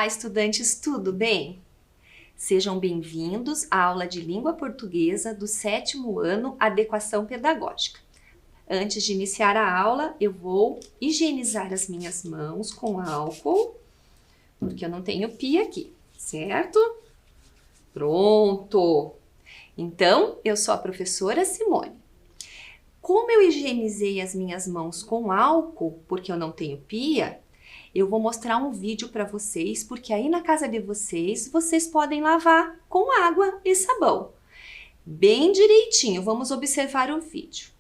Olá, estudantes, tudo bem? Sejam bem-vindos à aula de língua portuguesa do 7º ano Adequação Pedagógica. Antes de iniciar a aula, eu vou higienizar as minhas mãos com álcool, porque eu não tenho pia aqui, certo? Pronto! Então, eu sou a professora Simone. Como eu higienizei as minhas mãos com álcool, porque eu não tenho pia, eu vou mostrar um vídeo para vocês, porque aí na casa de vocês, vocês podem lavar com água e sabão. Bem direitinho, vamos observar o vídeo.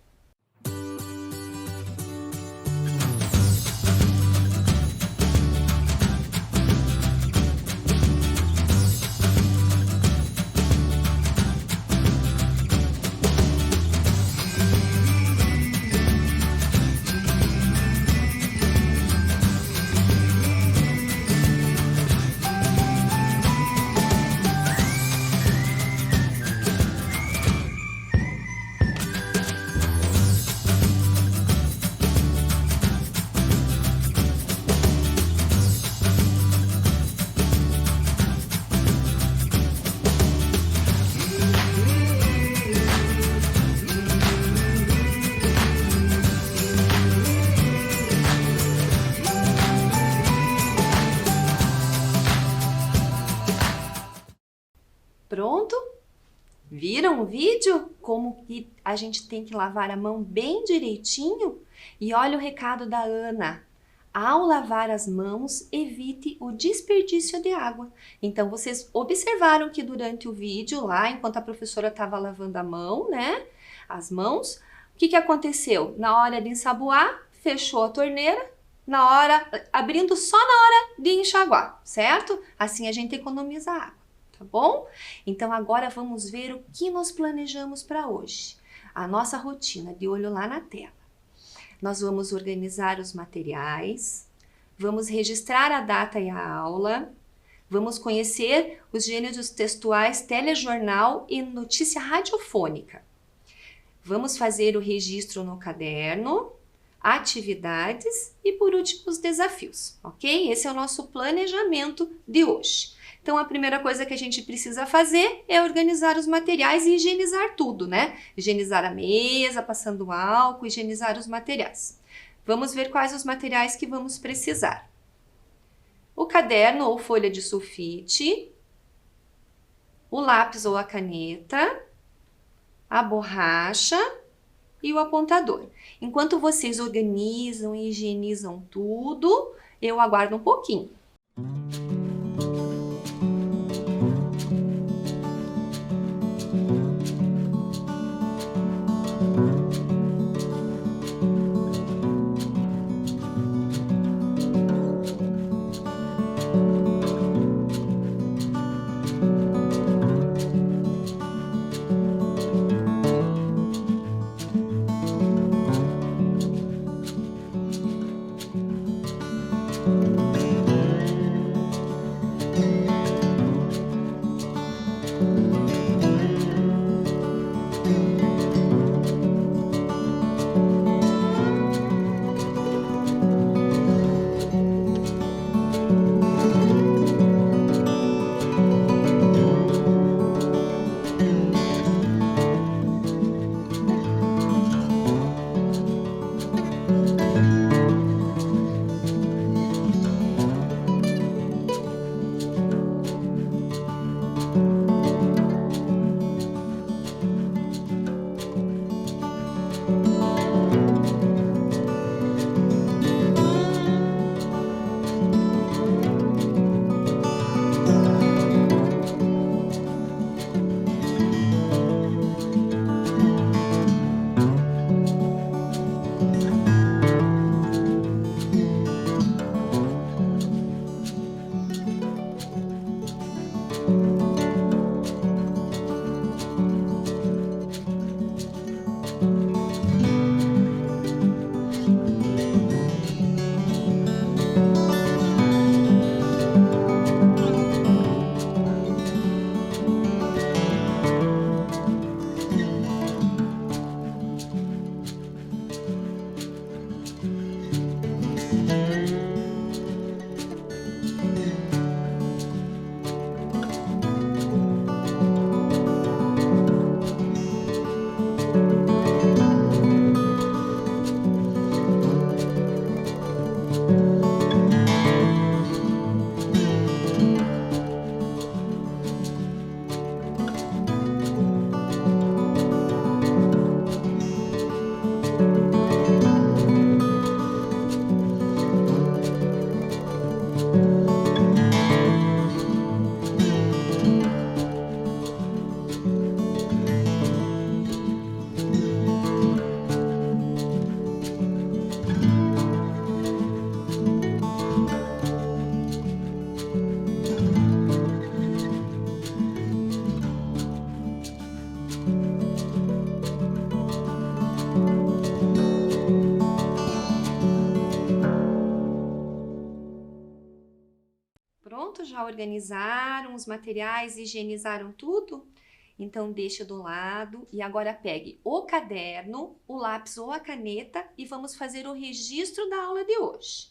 Pronto? Viram o vídeo? Como que a gente tem que lavar a mão bem direitinho? E olha o recado da Ana. Ao lavar as mãos, evite o desperdício de água. Então, vocês observaram que durante o vídeo lá, enquanto a professora estava lavando a mão, né? As mãos, o que aconteceu? Na hora de ensaboar, fechou a torneira, abrindo só na hora de enxaguar, certo? Assim a gente economiza água. Tá bom? Então agora vamos ver o que nós planejamos para hoje. A nossa rotina de olho lá na tela. Nós vamos organizar os materiais, vamos registrar a data e a aula, vamos conhecer os gêneros textuais telejornal e notícia radiofônica. Vamos fazer o registro no caderno, atividades e por último os desafios, ok? Esse é o nosso planejamento de hoje. Então, a primeira coisa que a gente precisa fazer é organizar os materiais e higienizar tudo, né? Higienizar a mesa, passando álcool, higienizar os materiais. Vamos ver quais os materiais que vamos precisar. O caderno ou folha de sulfite, o lápis ou a caneta, a borracha e o apontador. Enquanto vocês organizam e higienizam tudo, eu aguardo um pouquinho. Pronto? Já organizaram os materiais, higienizaram tudo? Então deixa do lado e agora pegue o caderno, o lápis ou a caneta e vamos fazer o registro da aula de hoje.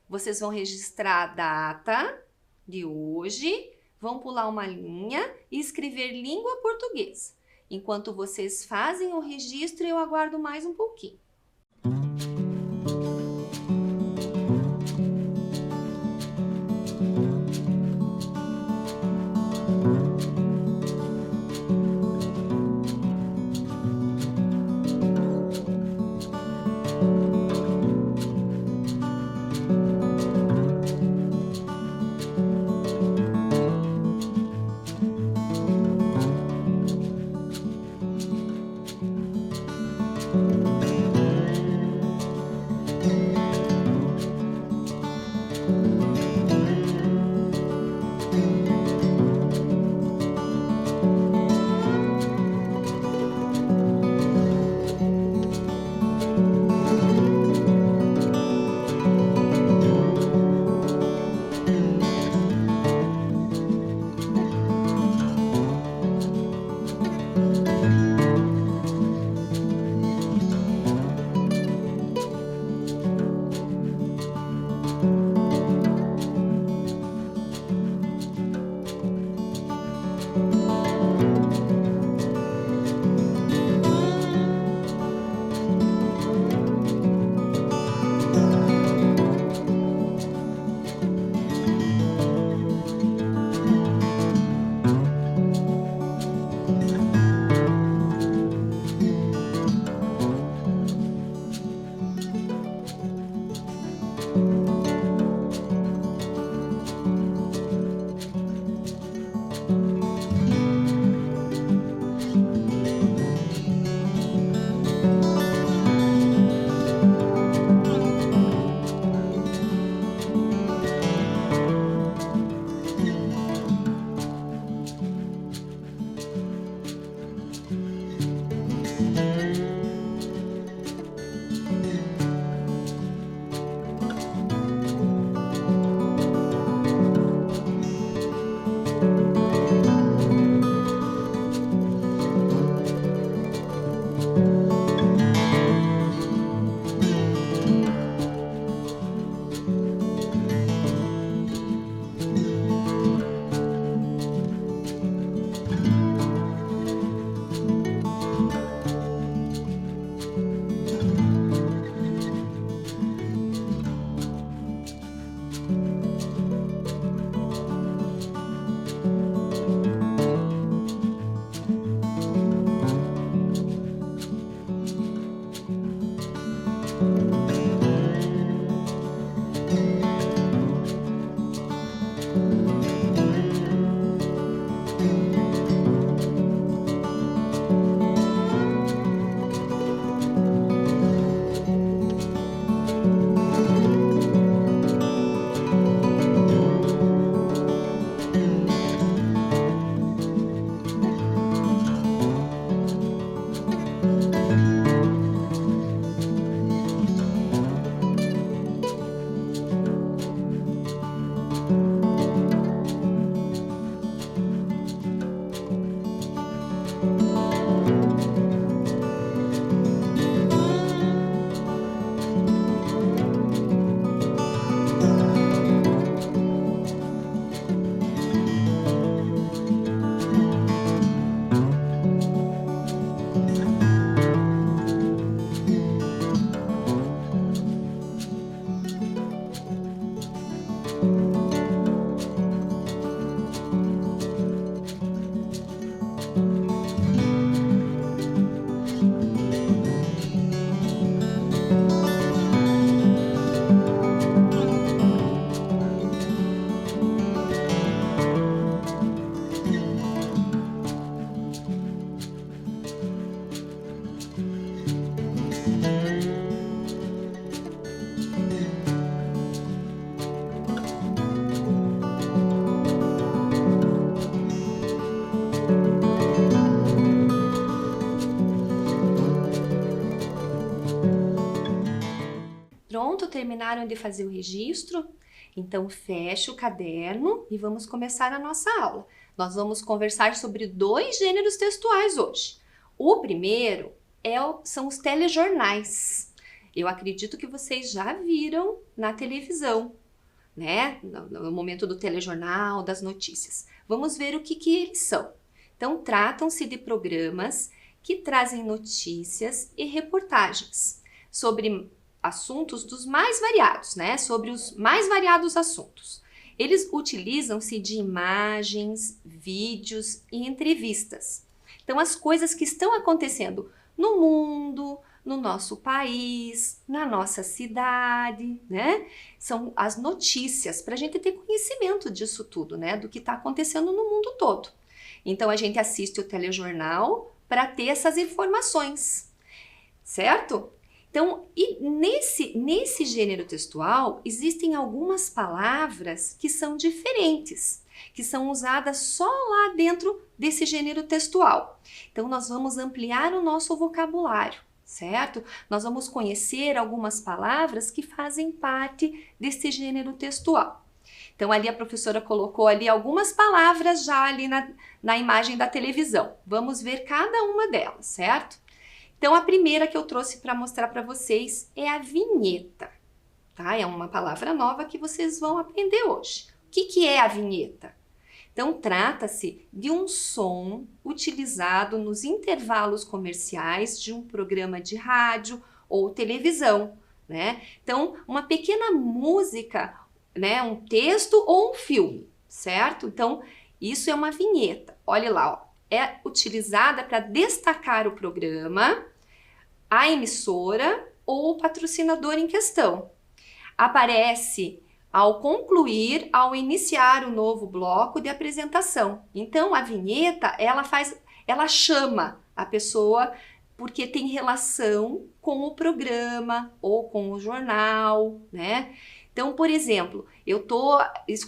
Vocês vão registrar a data de hoje, vão pular uma linha e escrever língua portuguesa. Enquanto vocês fazem o registro, eu aguardo mais um pouquinho. Pronto, terminaram de fazer o registro? Então, feche o caderno e vamos começar a nossa aula. Nós vamos conversar sobre 2 gêneros textuais hoje. O primeiro são os telejornais. Eu acredito que vocês já viram na televisão, né? No momento do telejornal, das notícias. Vamos ver o que eles são. Então, tratam-se de programas que trazem notícias e reportagens sobre assuntos dos mais variados, né? Sobre os mais variados assuntos. Eles utilizam-se de imagens, vídeos e entrevistas. Então, as coisas que estão acontecendo no mundo, no nosso país, na nossa cidade, né? São as notícias, para a gente ter conhecimento disso tudo, né? Do que está acontecendo no mundo todo. Então, a gente assiste o telejornal para ter essas informações, certo? Então, e nesse gênero textual, existem algumas palavras que são diferentes, que são usadas só lá dentro desse gênero textual. Então, nós vamos ampliar o nosso vocabulário, certo? Nós vamos conhecer algumas palavras que fazem parte desse gênero textual. Então, ali a professora colocou ali algumas palavras já ali na imagem da televisão. Vamos ver cada uma delas, certo? Então, a primeira que eu trouxe para mostrar para vocês é a vinheta, tá? É uma palavra nova que vocês vão aprender hoje. O que é a vinheta? Então, trata-se de um som utilizado nos intervalos comerciais de um programa de rádio ou televisão, né? Então, uma pequena música, né? Um texto ou um filme, certo? Então, isso é uma vinheta. Olha lá, ó. É utilizada para destacar o programa, a emissora ou o patrocinador em questão. Aparece ao concluir, ao iniciar o novo bloco de apresentação. Então, a vinheta, ela chama a pessoa porque tem relação com o programa ou com o jornal, né? Então, por exemplo, eu tô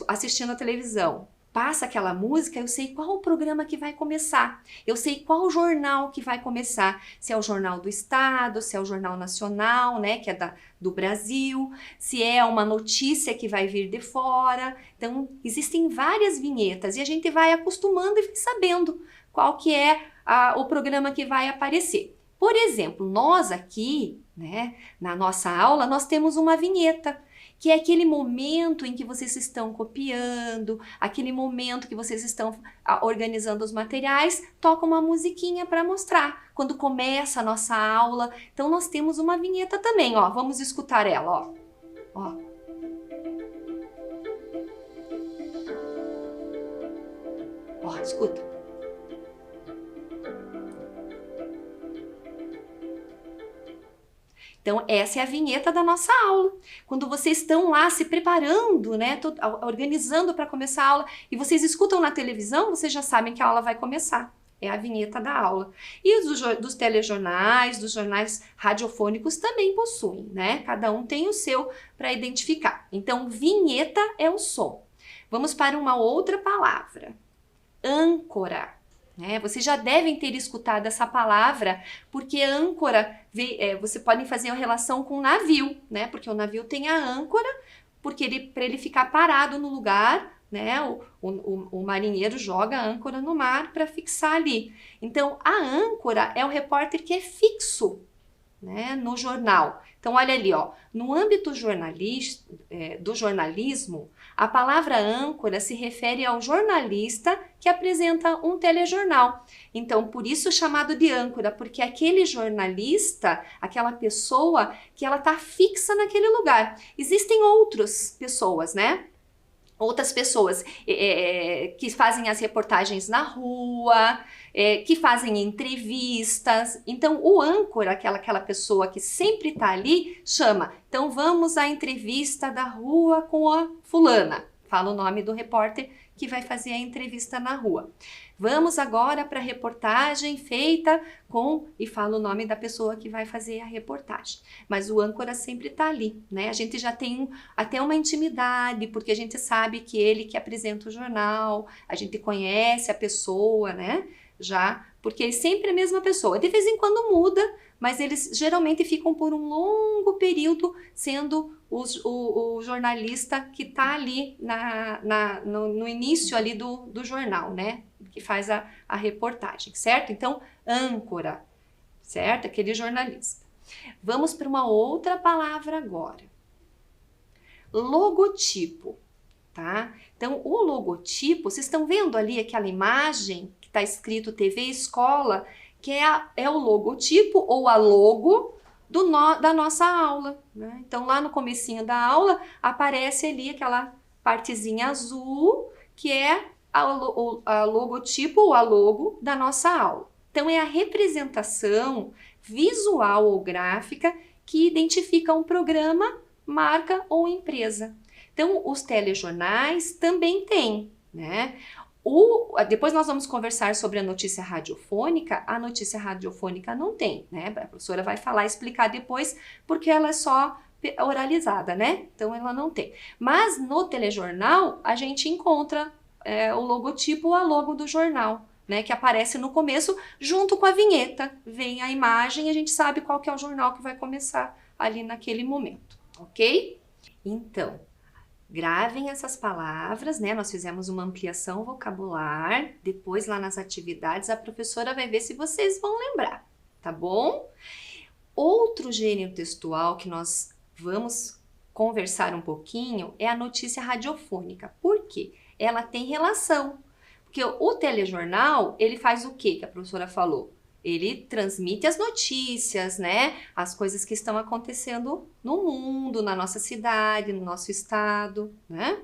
assistindo a televisão, passa aquela música, eu sei qual o programa que vai começar, eu sei qual o jornal que vai começar, se é o Jornal do Estado, se é o Jornal Nacional, né, que é do Brasil, se é uma notícia que vai vir de fora. Então, existem várias vinhetas e a gente vai acostumando e vai sabendo qual que é o programa que vai aparecer. Por exemplo, nós aqui, né, na nossa aula, nós temos uma vinheta, que é aquele momento em que vocês estão copiando, aquele momento que vocês estão organizando os materiais, toca uma musiquinha para mostrar quando começa a nossa aula. Então, nós temos uma vinheta também, ó. Vamos escutar ela, ó. Ó, escuta. Então, essa é a vinheta da nossa aula. Quando vocês estão lá se preparando, né, organizando para começar a aula, e vocês escutam na televisão, vocês já sabem que a aula vai começar. É a vinheta da aula. E dos telejornais, dos jornais radiofônicos também possuem, né? Cada um tem o seu para identificar. Então, vinheta é o som. Vamos para uma outra palavra. Âncora. Vocês já devem ter escutado essa palavra, porque âncora, você pode fazer a relação com navio, né? Porque o navio tem a âncora, porque para ele ficar parado no lugar, né? O marinheiro joga a âncora no mar para fixar ali. Então, a âncora é o repórter que é fixo, né, no jornal. Então, olha ali, ó, no âmbito do jornalismo, a palavra âncora se refere ao jornalista que apresenta um telejornal. Então, por isso chamado de âncora, porque aquele jornalista, aquela pessoa que ela está fixa naquele lugar. Existem outras pessoas, né? Outras pessoas que fazem as reportagens na rua, que fazem entrevistas. Então, o âncora, aquela pessoa que sempre está ali, chama. Então, vamos à entrevista da rua com a fulana. Fala o nome do repórter que vai fazer a entrevista na rua. Vamos agora para a reportagem feita com... E fala o nome da pessoa que vai fazer a reportagem. Mas o âncora sempre está ali, né? A gente já tem até uma intimidade, porque a gente sabe que ele que apresenta o jornal, a gente conhece a pessoa, né? Já, porque é sempre a mesma pessoa. De vez em quando muda, mas eles geralmente ficam por um longo período sendo o jornalista que está ali no início ali do jornal, né? Que faz a reportagem, certo? Então, âncora, certo? Aquele jornalista. Vamos para uma outra palavra agora. Logotipo, tá? Então, o logotipo, vocês estão vendo ali aquela imagem que está escrito TV Escola, que é o logotipo ou a logo da nossa aula, né? Então, lá no comecinho da aula, aparece ali aquela partezinha azul, que é a logotipo ou a logo da nossa aula. Então, é a representação visual ou gráfica que identifica um programa, marca ou empresa. Então, os telejornais também têm, né? Depois nós vamos conversar sobre a notícia radiofônica. A notícia radiofônica não tem, né? A professora vai falar e explicar depois, porque ela é só oralizada, né? Então, ela não tem. Mas no telejornal, a gente encontra o logotipo ou a logo do jornal, né, que aparece no começo junto com a vinheta. Vem a imagem e a gente sabe qual que é o jornal que vai começar ali naquele momento, ok? Então, gravem essas palavras, né? Nós fizemos uma ampliação vocabular. Depois, lá nas atividades, a professora vai ver se vocês vão lembrar, tá bom? Outro gênero textual que nós vamos conversar um pouquinho é a notícia radiofônica. Por quê? Ela tem relação. Porque o telejornal, ele faz o quê que a professora falou? Ele transmite as notícias, né? As coisas que estão acontecendo no mundo, na nossa cidade, no nosso estado, né?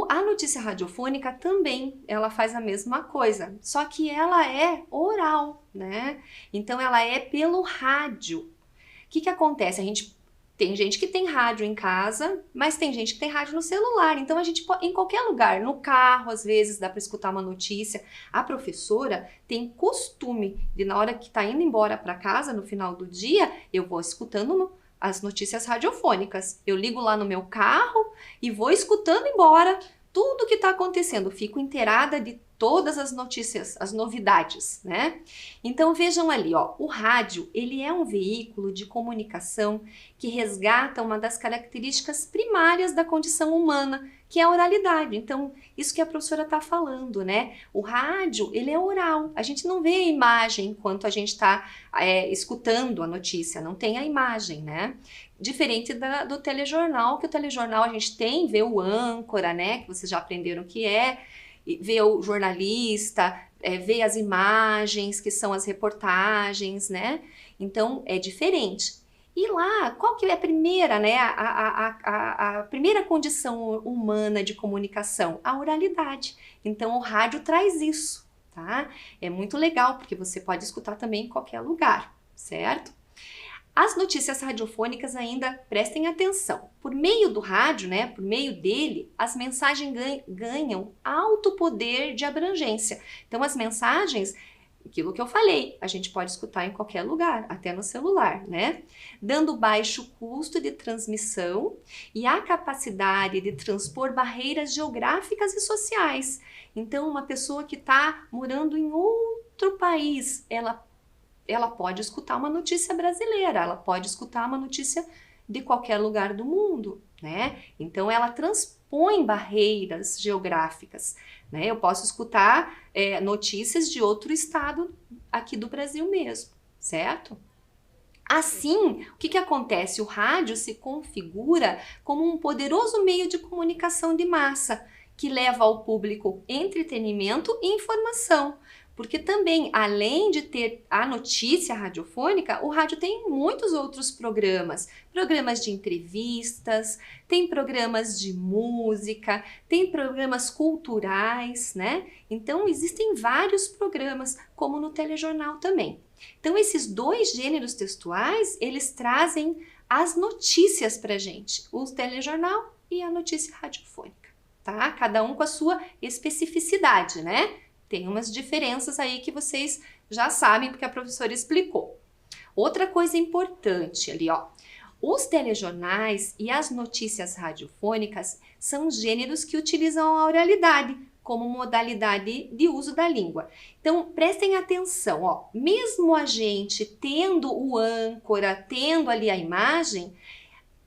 A notícia radiofônica também, ela faz a mesma coisa, só que ela é oral, né? Então, ela é pelo rádio. O que acontece? Tem gente que tem rádio em casa, mas tem gente que tem rádio no celular. Então, a gente pode, em qualquer lugar, no carro, às vezes, dá para escutar uma notícia. A professora tem costume de, na hora que está indo embora para casa, no final do dia, eu vou escutando as notícias radiofônicas. Eu ligo lá no meu carro e vou escutando embora tudo que está acontecendo. Fico inteirada de todas as notícias, as novidades, né? Então vejam ali, ó, o rádio, ele é um veículo de comunicação que resgata uma das características primárias da condição humana, que é a oralidade. Então, isso que a professora está falando, né? O rádio, ele é oral. A gente não vê a imagem enquanto a gente está escutando a notícia, não tem a imagem, né? Diferente do telejornal, que o telejornal a gente vê o âncora, né? Que vocês já aprenderam o que é, vê o jornalista, vê as imagens, que são as reportagens, né? Então, é diferente. E lá, qual que é a primeira, né? A primeira condição humana de comunicação? A oralidade. Então, o rádio traz isso, tá? É muito legal, porque você pode escutar também em qualquer lugar, certo? As notícias radiofônicas ainda, prestem atenção, por meio do rádio, né, por meio dele, as mensagens ganham alto poder de abrangência. Então, as mensagens, aquilo que eu falei, a gente pode escutar em qualquer lugar, até no celular, né? Dando baixo custo de transmissão e a capacidade de transpor barreiras geográficas e sociais. Então, uma pessoa que está morando em outro país, ela pode escutar uma notícia brasileira, ela pode escutar uma notícia de qualquer lugar do mundo, né? Então, ela transpõe barreiras geográficas, né? Eu posso escutar notícias de outro estado aqui do Brasil mesmo, certo? Assim, o que acontece? O rádio se configura como um poderoso meio de comunicação de massa, que leva ao público entretenimento e informação. Porque também, além de ter a notícia radiofônica, o rádio tem muitos outros programas. Programas de entrevistas, tem programas de música, tem programas culturais, né? Então, existem vários programas, como no telejornal também. Então, esses dois gêneros textuais, eles trazem as notícias pra gente. O telejornal e a notícia radiofônica, tá? Cada um com a sua especificidade, né? Tem umas diferenças aí que vocês já sabem, porque a professora explicou. Outra coisa importante ali, ó. Os telejornais e as notícias radiofônicas são gêneros que utilizam a oralidade como modalidade de uso da língua. Então, prestem atenção, ó. Mesmo a gente tendo o âncora, tendo ali a imagem,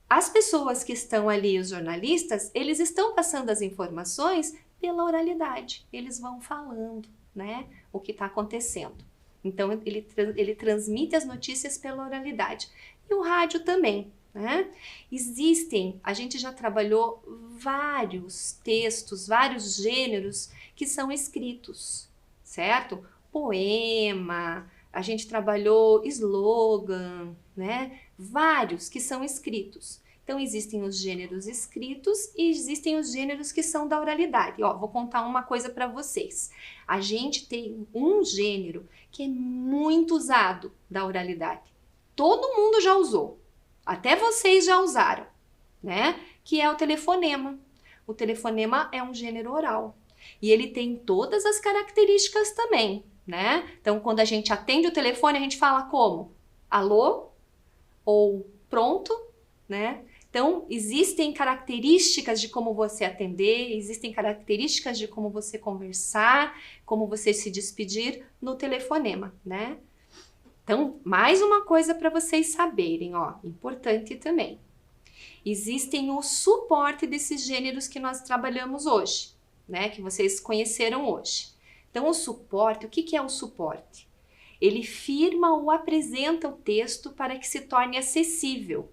as pessoas que estão ali, os jornalistas, eles estão passando as informações pela oralidade. Eles vão falando, né, o que está acontecendo. Então, ele transmite as notícias pela oralidade. E o rádio também, né? A gente já trabalhou vários textos, vários gêneros que são escritos, certo? Poema, a gente trabalhou slogan, né? Vários que são escritos. Então, existem os gêneros escritos e existem os gêneros que são da oralidade. Ó, vou contar uma coisa para vocês. A gente tem um gênero que é muito usado da oralidade. Todo mundo já usou. Até vocês já usaram, né? Que é o telefonema. O telefonema é um gênero oral. E ele tem todas as características também, né? Então, quando a gente atende o telefone, a gente fala como? Alô? Ou pronto, né? Então, existem características de como você atender, existem características de como você conversar, como você se despedir no telefonema, né? Então, mais uma coisa para vocês saberem, ó, importante também. Existem o suporte desses gêneros que nós trabalhamos hoje, né? Que vocês conheceram hoje. Então, o suporte, o que é o suporte? Ele firma ou apresenta o texto para que se torne acessível.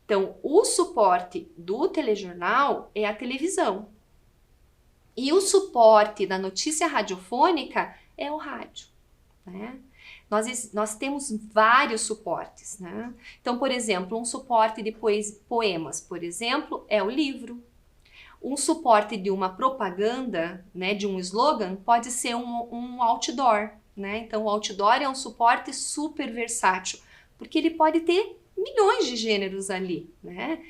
Então, o suporte do telejornal é a televisão. E o suporte da notícia radiofônica é o rádio, né? Nós temos vários suportes, né? Então, por exemplo, um suporte de poemas, por exemplo, é o livro. Um suporte de uma propaganda, né, de um slogan, pode ser um outdoor, né? Então, o outdoor é um suporte super versátil, porque ele pode ter milhões de gêneros ali, né?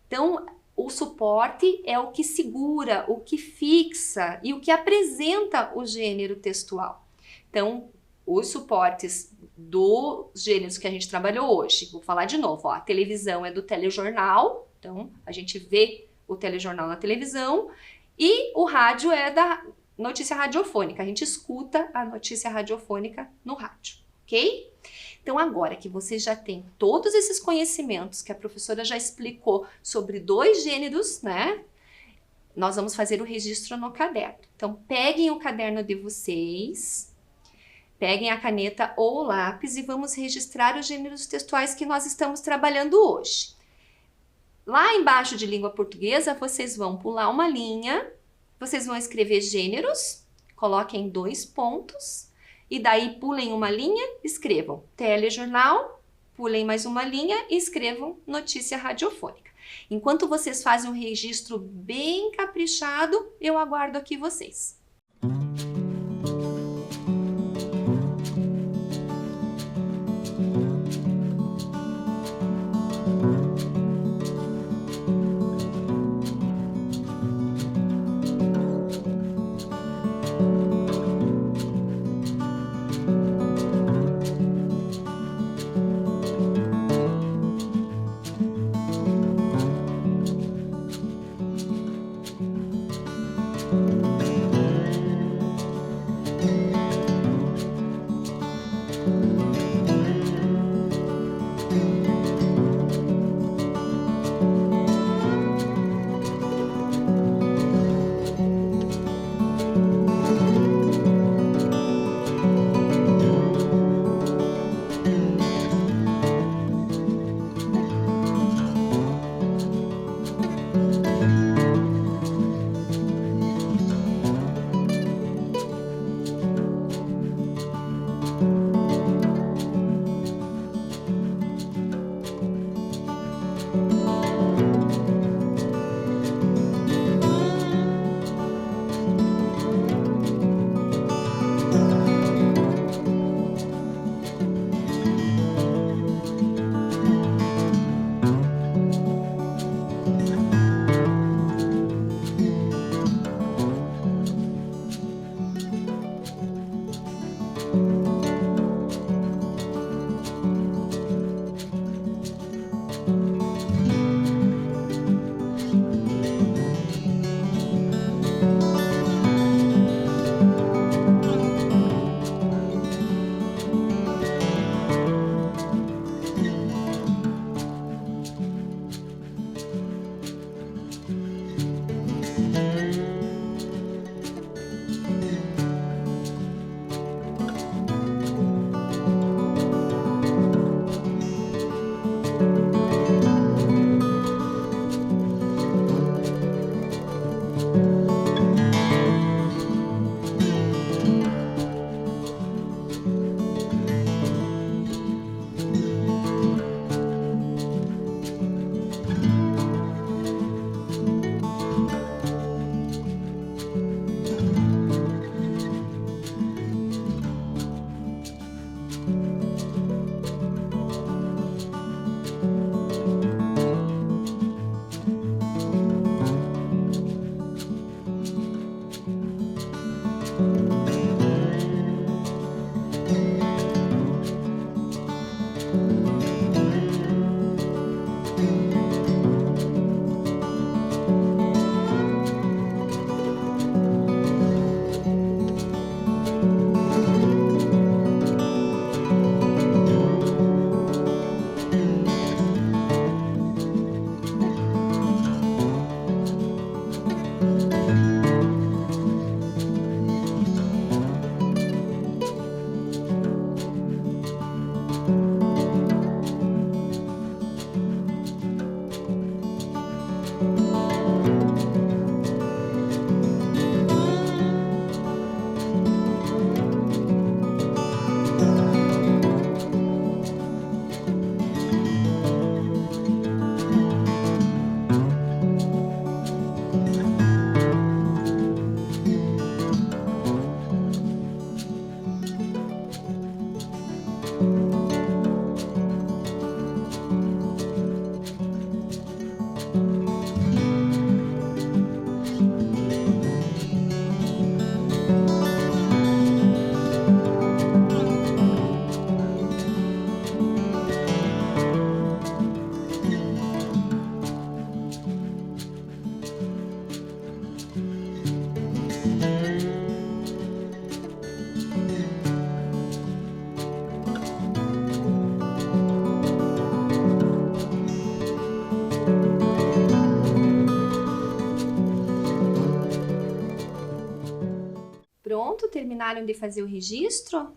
Então, o suporte é o que segura, o que fixa e o que apresenta o gênero textual. Então, os suportes dos gêneros que a gente trabalhou hoje, vou falar de novo, ó, a televisão é do telejornal, então a gente vê o telejornal na televisão, e o rádio é da notícia radiofônica, a gente escuta a notícia radiofônica no rádio, ok? Então, agora que você já tem todos esses conhecimentos que a professora já explicou sobre 2 gêneros, né? Nós vamos fazer o registro no caderno. Então, peguem o caderno de vocês, peguem a caneta ou o lápis e vamos registrar os gêneros textuais que nós estamos trabalhando hoje. Lá embaixo de língua portuguesa, vocês vão pular uma linha, vocês vão escrever gêneros, coloquem 2 pontos, e daí pulem uma linha, escrevam telejornal, pulem mais uma linha e escrevam notícia radiofônica. Enquanto vocês fazem um registro bem caprichado, eu aguardo aqui vocês. Pronto? Terminaram de fazer o registro?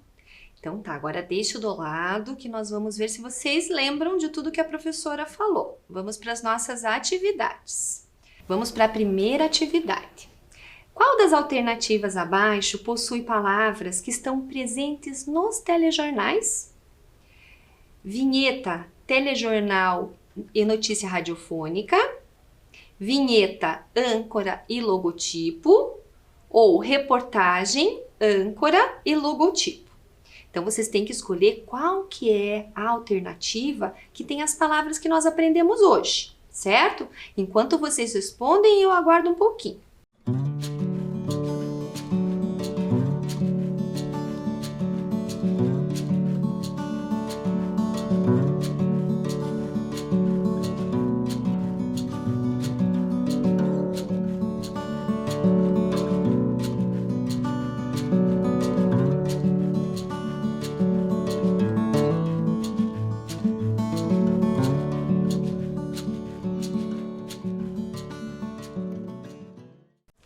Então tá, agora deixa do lado que nós vamos ver se vocês lembram de tudo que a professora falou. Vamos para as nossas atividades. Vamos para a primeira atividade. Qual das alternativas abaixo possui palavras que estão presentes nos telejornais? Vinheta, telejornal e notícia radiofônica. Vinheta, âncora e logotipo. Ou reportagem, âncora e logotipo. Então, vocês têm que escolher qual que é a alternativa que tem as palavras que nós aprendemos hoje, certo? Enquanto vocês respondem, eu aguardo um pouquinho.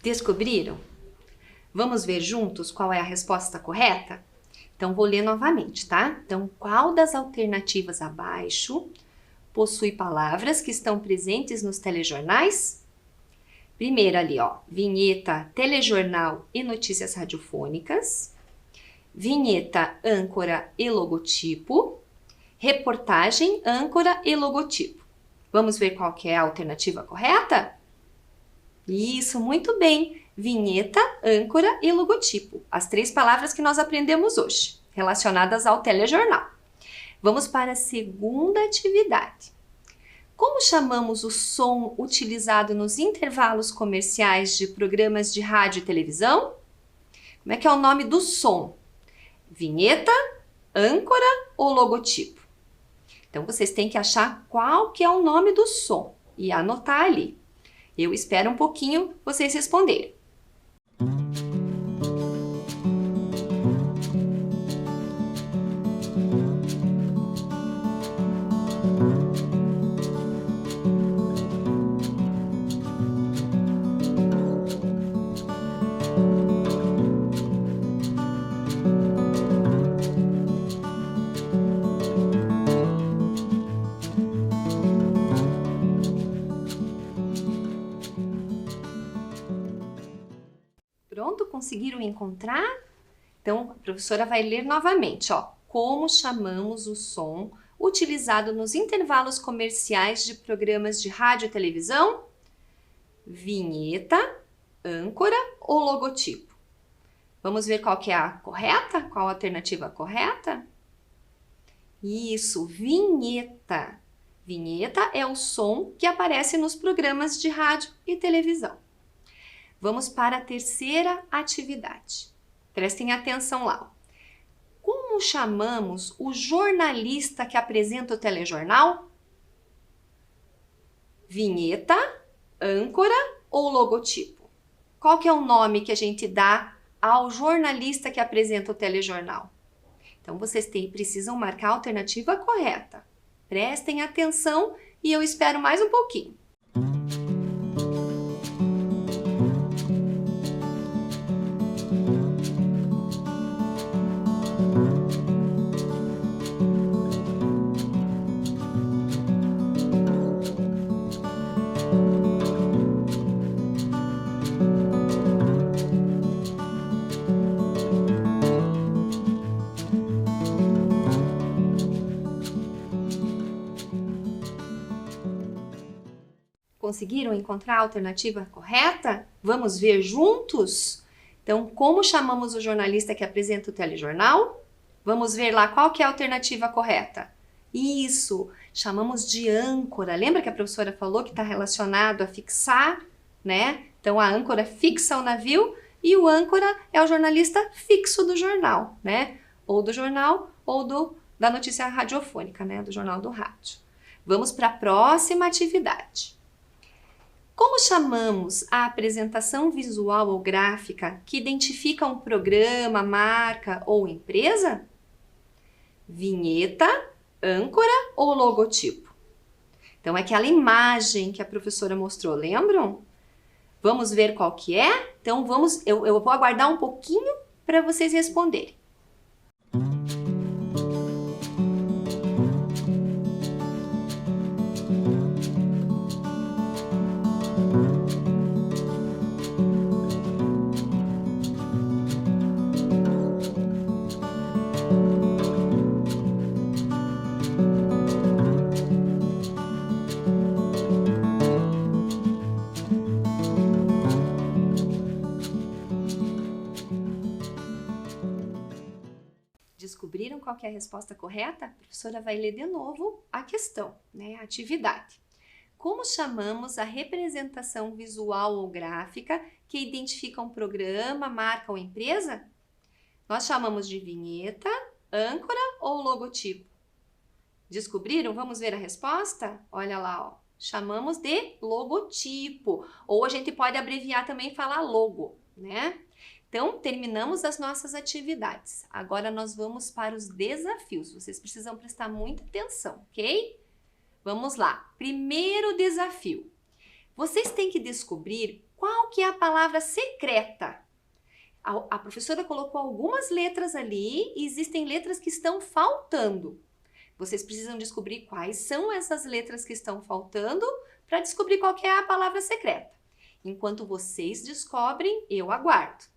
Descobriram? Vamos ver juntos qual é a resposta correta? Então, vou ler novamente, tá? Então, qual das alternativas abaixo possui palavras que estão presentes nos telejornais? Primeiro ali, ó, vinheta, telejornal e notícias radiofônicas. Vinheta, âncora e logotipo. Reportagem, âncora e logotipo. Vamos ver qual que é a alternativa correta? Isso, muito bem! Vinheta, âncora e logotipo. As 3 palavras que nós aprendemos hoje, relacionadas ao telejornal. Vamos para a segunda atividade. Como chamamos o som utilizado nos intervalos comerciais de programas de rádio e televisão? Como é que é o nome do som? Vinheta, âncora ou logotipo? Então, vocês têm que achar qual que é o nome do som e anotar ali. Eu espero um pouquinho vocês responderem. Pronto? Conseguiram encontrar? Então, a professora vai ler novamente, ó. Como chamamos o som utilizado nos intervalos comerciais de programas de rádio e televisão? Vinheta, âncora ou logotipo? Vamos ver qual que é a correta? Qual a alternativa correta? Isso, vinheta. Vinheta é o som que aparece nos programas de rádio e televisão. Vamos para a terceira atividade. Prestem atenção lá. Como chamamos o jornalista que apresenta o telejornal? Vinheta, âncora ou logotipo? Qual que é o nome que a gente dá ao jornalista que apresenta o telejornal? Então, vocês precisam marcar a alternativa correta. Prestem atenção e eu espero mais um pouquinho. Conseguiram encontrar a alternativa correta? Vamos ver juntos? Então, como chamamos o jornalista que apresenta o telejornal? Vamos ver lá qual que é a alternativa correta. Isso, chamamos de âncora. Lembra que a professora falou que está relacionado a fixar, né? Então, a âncora fixa o navio e o âncora é o jornalista fixo do jornal, né? Ou do jornal ou da notícia radiofônica, né? Do jornal do rádio. Vamos para a próxima atividade. Como chamamos a apresentação visual ou gráfica que identifica um programa, marca ou empresa? Vinheta, âncora ou logotipo? Então, é aquela imagem que a professora mostrou, lembram? Vamos ver qual que é? Então, eu vou aguardar um pouquinho para vocês responderem. Descobriram qual que é a resposta correta? A professora vai ler de novo a questão, né? A atividade. Como chamamos a representação visual ou gráfica que identifica um programa, marca ou empresa? Nós chamamos de vinheta, âncora ou logotipo? Descobriram? Vamos ver a resposta? Olha lá, ó. Chamamos de logotipo. Ou a gente pode abreviar também e falar logo, né? Então, terminamos as nossas atividades. Agora nós vamos para os desafios. Vocês precisam prestar muita atenção, ok? Vamos lá. Primeiro desafio. Vocês têm que descobrir qual que é a palavra secreta. A professora colocou algumas letras ali e existem letras que estão faltando. Vocês precisam descobrir quais são essas letras que estão faltando para descobrir qual que é a palavra secreta. Enquanto vocês descobrem, eu aguardo.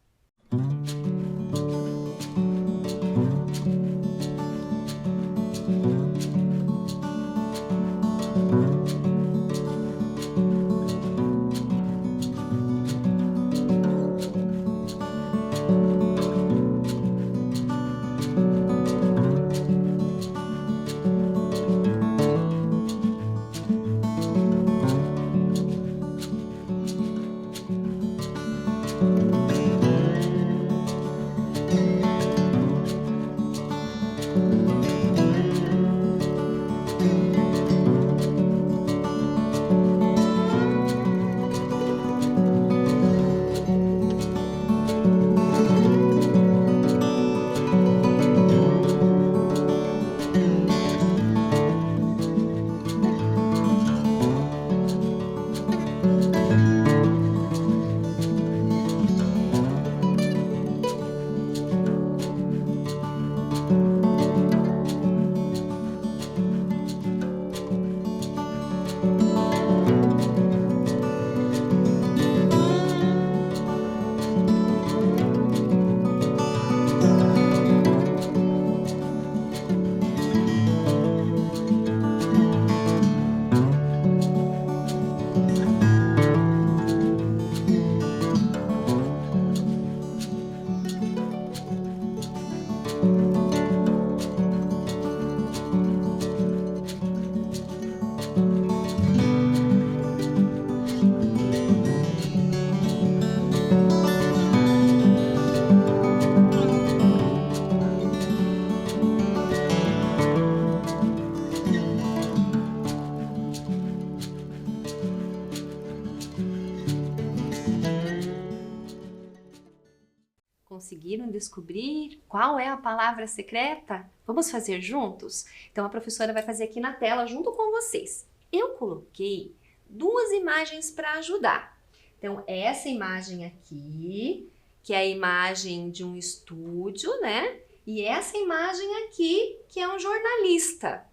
Conseguiram descobrir qual é a palavra secreta? Vamos fazer juntos? Então a professora vai fazer aqui na tela junto com vocês. Eu coloquei duas imagens para ajudar. Então essa imagem aqui, que é a imagem de um estúdio, né? E essa imagem aqui, que é um jornalista.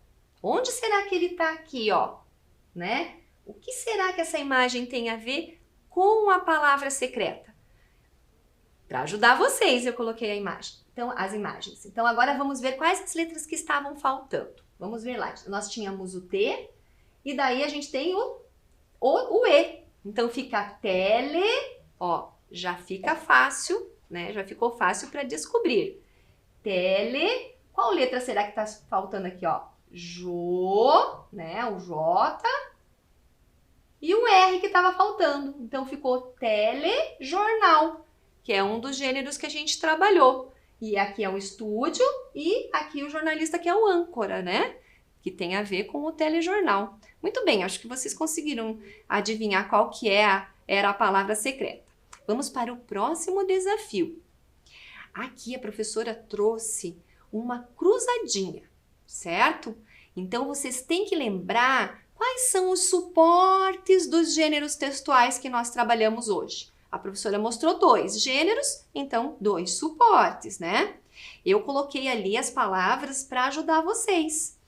Onde será que ele está aqui, ó? Né? O que será que essa imagem tem a ver com a palavra secreta? Para ajudar vocês, eu coloquei a imagem. Então, as imagens. Então, agora vamos ver quais as letras que estavam faltando. Vamos ver lá. Nós tínhamos o T e daí a gente tem o E. Então, fica tele, ó, já fica fácil, né? Já ficou fácil para descobrir. Tele, qual letra será que está faltando aqui, ó? Jô, né? O J e o R que estava faltando. Então, ficou telejornal, que é um dos gêneros que a gente trabalhou. E aqui é o estúdio e aqui o jornalista que é o âncora, né? Que tem a ver com o telejornal. Muito bem, acho que vocês conseguiram adivinhar qual que era a palavra secreta. Vamos para o próximo desafio. Aqui a professora trouxe uma cruzadinha, certo? Então vocês têm que lembrar quais são os suportes dos gêneros textuais que nós trabalhamos hoje. A professora mostrou 2 gêneros, então 2 suportes, né? Eu coloquei ali as palavras para ajudar vocês.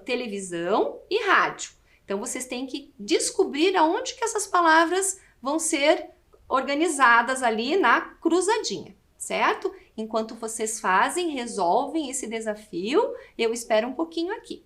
Televisão e rádio. Então vocês têm que descobrir aonde que essas palavras vão ser organizadas ali na cruzadinha, certo? Enquanto vocês resolvem esse desafio, eu espero um pouquinho aqui.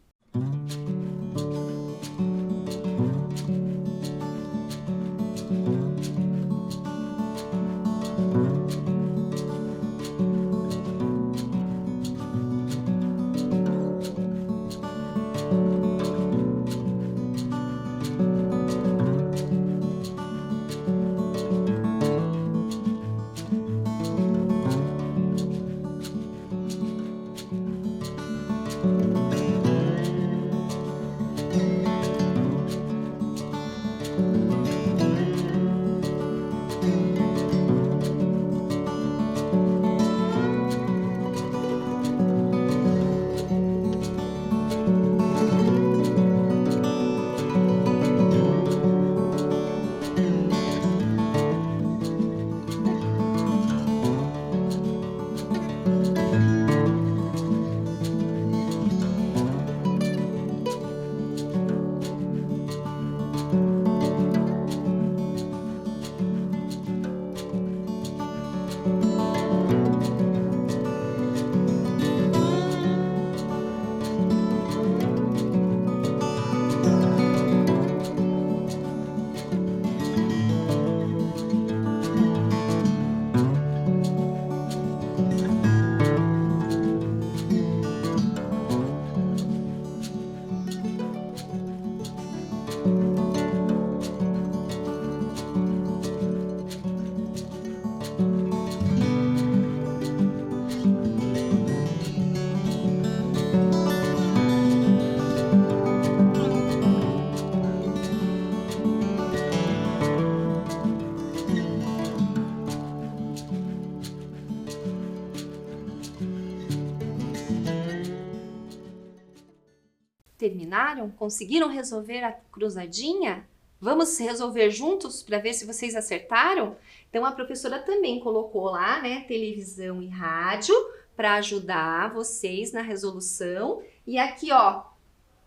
Terminaram? Conseguiram resolver a cruzadinha? Vamos resolver juntos para ver se vocês acertaram? Então a professora também colocou lá, né, televisão e rádio para ajudar vocês na resolução. E aqui, ó,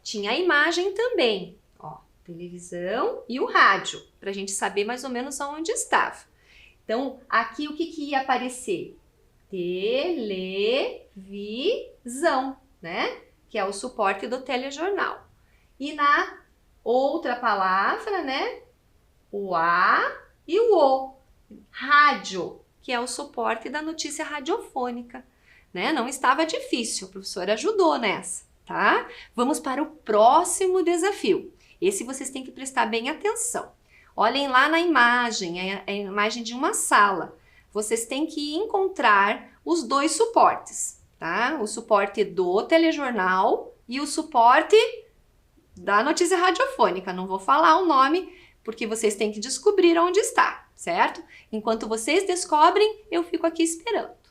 tinha a imagem também, ó, televisão e o rádio, para a gente saber mais ou menos aonde estava. Então aqui o que ia aparecer? Televisão, né? Que é o suporte do telejornal. E na outra palavra, né, o A e o O, rádio, que é o suporte da notícia radiofônica, né? Não estava difícil, a professora ajudou nessa, tá? Vamos para o próximo desafio. Esse vocês têm que prestar bem atenção. Olhem lá na imagem, é a imagem de uma sala. Vocês têm que encontrar os 2 suportes. Tá? O suporte do telejornal e o suporte da notícia radiofônica. Não vou falar o nome, porque vocês têm que descobrir onde está. certo? Enquanto vocês descobrem, eu fico aqui esperando.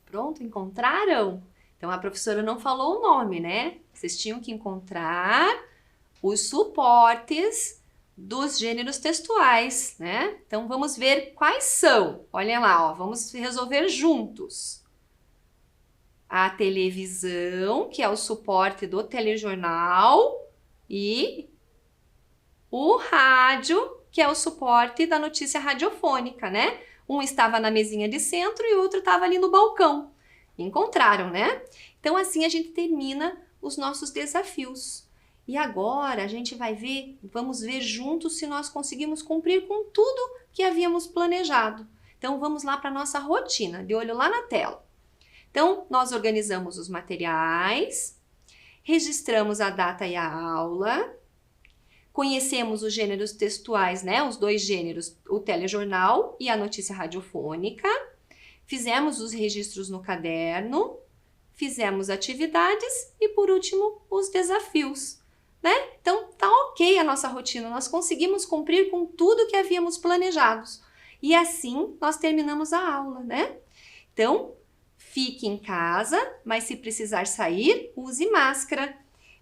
Pronto, encontraram? Então a professora não falou o nome, né? Vocês tinham que encontrar os suportes dos gêneros textuais, né? Então vamos ver quais são. Olhem lá, ó, vamos resolver juntos. A televisão, que é o suporte do telejornal, e o rádio, que é o suporte da notícia radiofônica, né? Um estava na mesinha de centro e o outro estava ali no balcão. Encontraram, né? Então assim a gente termina os nossos desafios. E agora a gente vamos ver juntos se nós conseguimos cumprir com tudo que havíamos planejado. Então vamos lá para a nossa rotina, de olho lá na tela. Então nós organizamos os materiais, registramos a data e a aula, conhecemos os gêneros textuais, né? Os dois gêneros, o telejornal e a notícia radiofônica. Fizemos os registros no caderno, fizemos atividades e, por último, os desafios, né? Então, tá ok a nossa rotina, nós conseguimos cumprir com tudo que havíamos planejado. E assim, nós terminamos a aula, né? Então, fique em casa, mas se precisar sair, use máscara.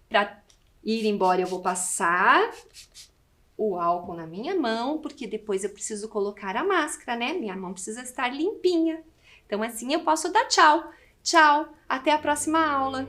Para ir embora, eu vou passar o álcool na minha mão, porque depois eu preciso colocar a máscara, né? Minha mão precisa estar limpinha. Então, assim eu posso dar tchau. Tchau, até a próxima aula.